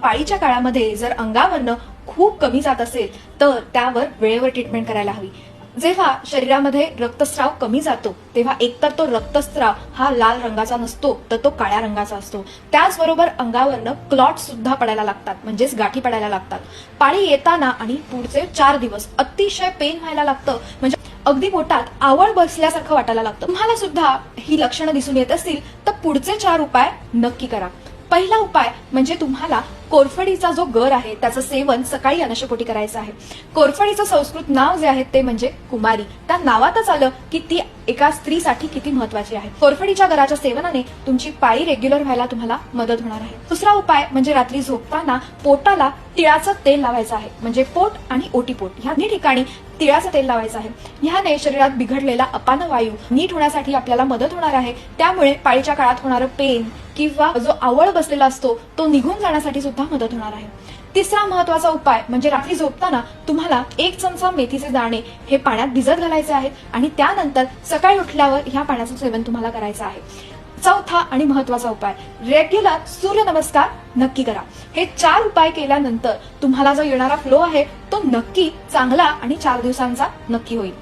पाळीच्या काळामध्ये जर अंगावरनं खूप कमी जात असेल तर त्यावर वेळेवर ट्रीटमेंट करायला हवी। जेव्हा शरीरामध्ये रक्तस्राव कमी जातो तेव्हा एकतर तो रक्तस्राव हा लाल रंगाचा नसतो तर तो काळ्या रंगाचा असतो। त्याचबरोबर अंगावरनं क्लॉट सुद्धा पडायला लागतात, म्हणजेच गाठी पडायला लागतात। पाळी येताना आणि पुढचे 4 दिवस अतिशय पेन व्हायला लागतं, म्हणजे अगदी पोटात आवळ बसल्यासारखं वाटायला लागतं। तुम्हाला सुद्धा ही लक्षणं दिसून येत असतील तर पुढचे 4 उपाय नक्की करा। पहिला उपाय म्हणजे तुम्हाला कोरफडीचा जो गर आहे त्याचं सेवन सकाळी अनशपोटी करायचं आहे। कोरफडीचं संस्कृत नाव जे आहे ते म्हणजे कुमारी। त्या नावातच आलं की ती एका स्त्रीसाठी किती महत्वाची आहे। कोरफडीच्या गराच्या सेवनाने तुमची पाळी रेग्युलर व्हायला तुम्हाला मदत होणार आहे। दुसरा उपाय म्हणजे रात्री झोपताना पोटाला तिळाचं तेल लावायचं आहे, म्हणजे पोट आणि ओटीपोट ह्या दोन्ही ठिकाणी तिळाचं तेल लावायचं आहे। ह्याने शरीरात बिघडलेला अपान वायू नीट होण्यासाठी आपल्याला मदत होणार आहे। त्यामुळे पाळीच्या काळात होणारं पेन किंवा जो आवळ बसलेला असतो तो निघून जाण्यासाठी सुद्धा मदत होणार आहे। तिसरा महत्वाचा उपाय म्हणजे रात्री झोपताना तुम्हाला 1 चमचा मेथीचे दाणे हे पाण्यात भिजत घालायचे आहेत आणि त्यानंतर सकाळी उठल्यावर ह्या पाण्याचं सेवन तुम्हाला करायचं आहे। चौथा आणि महत्वाचा उपाय रेग्युलर सूर्यनमस्कार नक्की करा। हे 4 उपाय केल्यानंतर तुम्हाला जो येणारा फ्लो आहे तो नक्की चांगला आणि 4 दिवसांचा नक्की होईल।